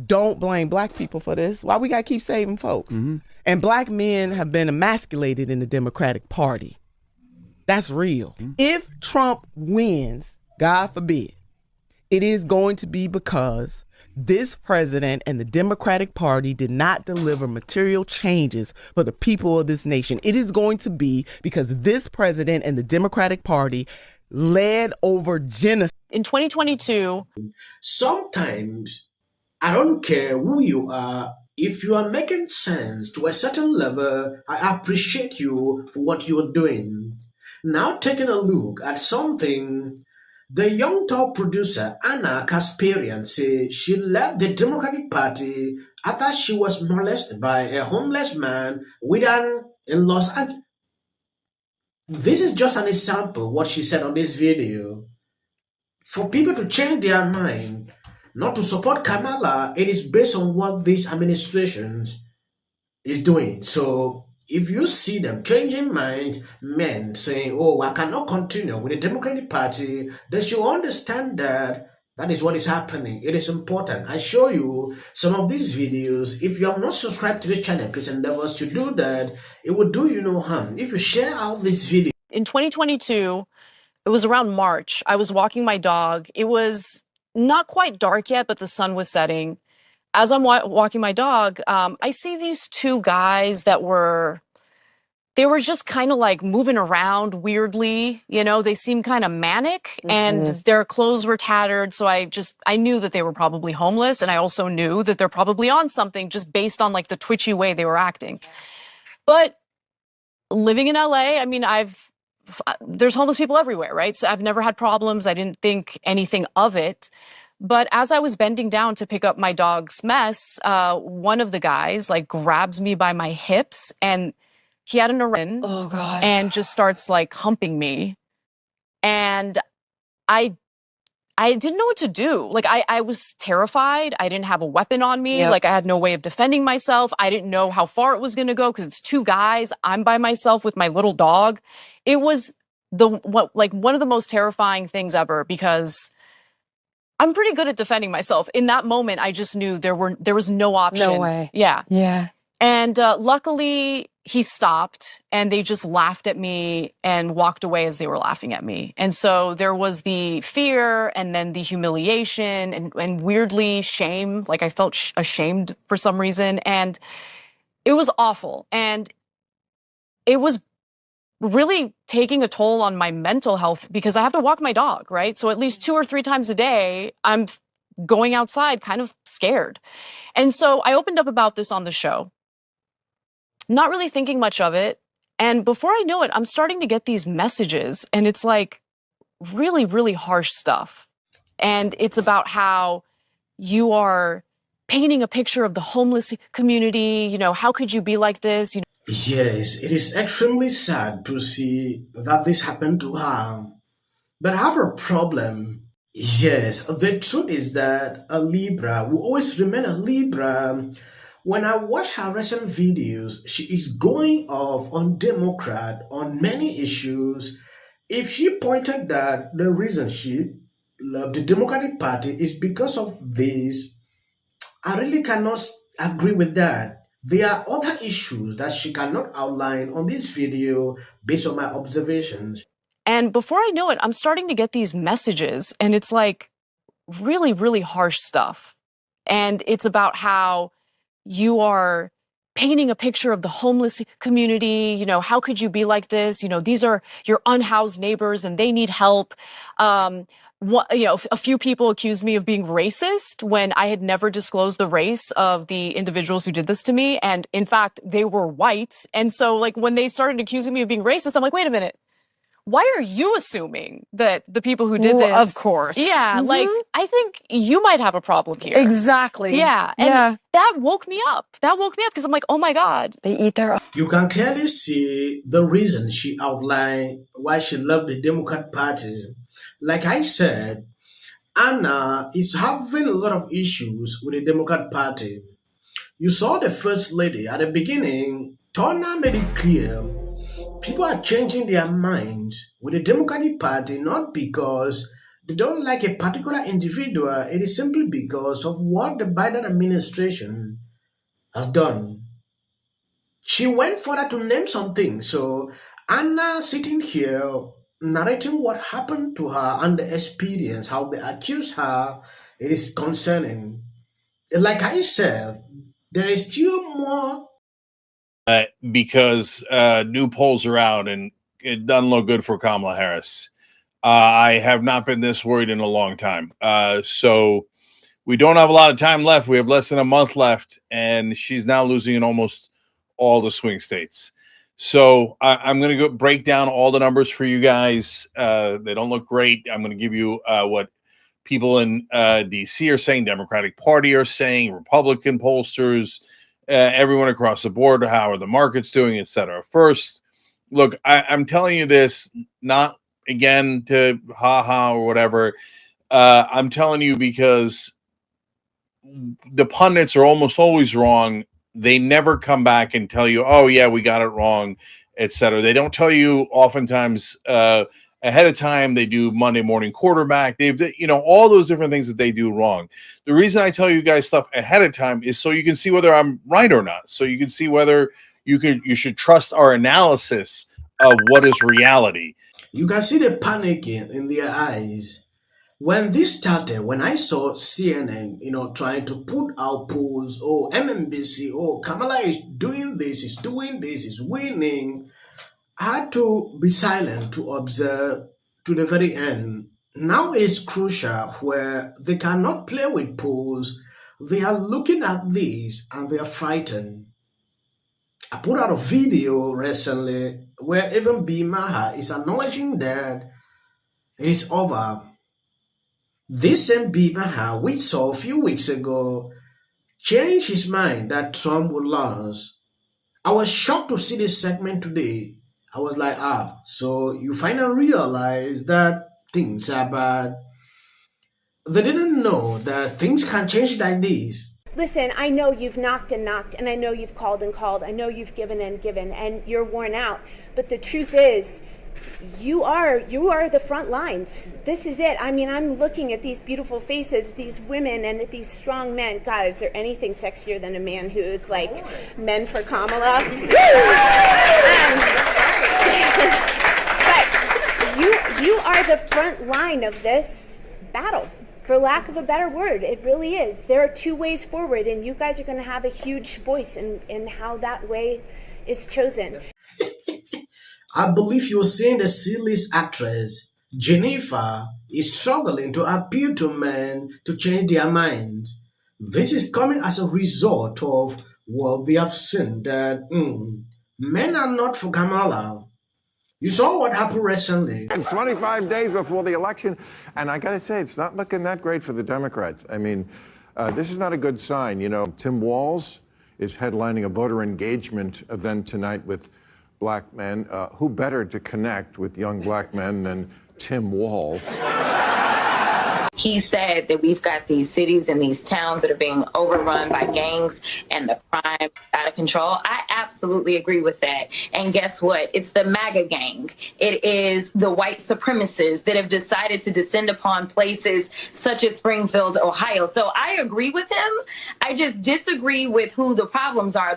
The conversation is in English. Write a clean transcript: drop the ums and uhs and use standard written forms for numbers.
don't blame black people for this. Why we got to keep saving folks? And black men have been emasculated in the Democratic Party. That's real. If Trump wins, God forbid, it is going to be because this president and the Democratic Party did not deliver material changes for the people of this nation. It is going to be because this president and the Democratic Party led over genocide. In 2022, sometimes I don't care who you are. If you are making sense to a certain level, I appreciate you for what you are doing. Now taking a look at something, the Young Turks producer Ana Kasparian says she left the Democratic Party after she was molested by a homeless man in Los Angeles. This is just an example of what she said on this video. For people to change their mind, not to support Kamala, it is based on what this administration is doing. So if you see them changing minds, men saying, oh, I cannot continue with the Democratic Party, they should understand that that is what is happening. It is important. I show you some of these videos. If you have not subscribed to this channel, please endeavor to do that. It will do you no harm. If you share out this video. In 2022, it was around March. I was walking my dog. It was not quite dark yet, but the sun was setting. As I'm walking my dog, I see these two guys that were just kind of like moving around weirdly. You know, they seemed kind of manic and their clothes were tattered. So I knew that they were probably homeless. And I also knew that they're probably on something just based on like the twitchy way they were acting. But living in LA, I mean, there's homeless people everywhere, right? So I've never had problems. I didn't think anything of it. But as I was bending down to pick up my dog's mess, one of the guys like grabs me by my hips and he had an erection and just starts like humping me. And I didn't know what to do. Like I was terrified. I didn't have a weapon on me. Like I had no way of defending myself. I didn't know how far it was going to go because it's two guys. I'm by myself with my little dog. It was one of the most terrifying things ever because I'm pretty good at defending myself. In that moment, I just knew there was no option. No way. Yeah. Yeah. And luckily, he stopped and they just laughed at me and walked away as they were laughing at me. And so there was the fear and then the humiliation and weirdly shame. Like I felt ashamed for some reason. And it was awful. And it was really taking a toll on my mental health because I have to walk my dog, right? So at least 2 or 3 times a day, I'm going outside kind of scared. And so I opened up about this on the show, not really thinking much of it. And before I know it, I'm starting to get these messages and it's like really, really harsh stuff. And it's about how you are painting a picture of the homeless community. You know, how could you be like this? You know, yes, it is extremely sad to see that this happened to her. But I have a problem. Yes, the truth is that a Libra will always remain a Libra. When I watch her recent videos, she is going off on Democrat on many issues. If she pointed that the reason she loved the Democratic Party is because of this, I really cannot agree with that. There are other issues that she cannot outline on this video based on my observations. And before I know it, I'm starting to get these messages and it's like really, really harsh stuff. And it's about how you are painting a picture of the homeless community. You know, how could you be like this? You know, these are your unhoused neighbors and they need help. A few people accused me of being racist when I had never disclosed the race of the individuals who did this to me. And in fact, they were white. And so like when they started accusing me of being racist, I'm like, wait a minute. Why are you assuming that the people who did this? Of course. Yeah, like, I think you might have a problem here. Exactly. Yeah, and that woke me up. That woke me up because I'm like, oh my God. They eat their own. You can clearly see the reason she outlined why she loved the Democrat Party. Like I said, Anna is having a lot of issues with the Democrat Party. You saw the First Lady at the beginning. Turner made it clear people are changing their minds with the Democratic Party not because they don't like a particular individual, it is simply because of what the Biden administration has done. She went further to name something. So Anna sitting here narrating what happened to her and the experience, how they accuse her, it is concerning. Like I said, there is still more. Because new polls are out and it doesn't look good for Kamala Harris. I have not been this worried in a long time. So we don't have a lot of time left. We have less than a month left, and she's now losing in almost all the swing states. So I'm going to go break down all the numbers for you guys. They don't look great. I'm going to give you what people in D.C. are saying, Democratic Party are saying, Republican pollsters, everyone across the board, how are the markets doing, et cetera. First, look, I'm telling you this, not again to ha-ha or whatever. I'm telling you because the pundits are almost always wrong. They never come back and tell you, oh, yeah, we got it wrong, et cetera. They don't tell you oftentimes ahead of time. They do Monday morning quarterback. They've, all those different things that they do wrong. The reason I tell you guys stuff ahead of time is so you can see whether I'm right or not. So you can see whether you should trust our analysis of what is reality. You can see the panic in their eyes. When this started, when I saw CNN, trying to put out polls, oh, MMBC, oh, Kamala is doing this, is winning, I had to be silent to observe to the very end. Now it is crucial where they cannot play with polls. They are looking at this and they are frightened. I put out a video recently where even Bill Maher is acknowledging that it is over. This same Bill Maher we saw a few weeks ago changed his mind that Trump would lose. I was shocked to see this segment today. I was like, so you finally realize that things are bad. They didn't know that things can change like this. Listen, I know you've knocked and knocked, and I know you've called and called. I know you've given and given, and you're worn out. But the truth is, you are the front lines. This is it. I mean, I'm looking at these beautiful faces, these women, and these strong men. God, is there anything sexier than a man who is like men for Kamala? But you are the front line of this battle. For lack of a better word, it really is. There are two ways forward, and you guys are going to have a huge voice in how that way is chosen. I believe you're seeing the C-list actress, Jennifer, is struggling to appeal to men to change their minds. This is coming as a result of what they have seen, that men are not for Kamala. You saw what happened recently. It's 25 days before the election, and I got to say, it's not looking that great for the Democrats. I mean, this is not a good sign. Tim Walz is headlining a voter engagement event tonight with black men. Who better to connect with young black men than Tim Walz? He said that we've got these cities and these towns that are being overrun by gangs and the crime out of control. I absolutely agree with that. And guess what? It's the MAGA gang. It is the white supremacists that have decided to descend upon places such as Springfield, Ohio. So I agree with him. I just disagree with who the problems are.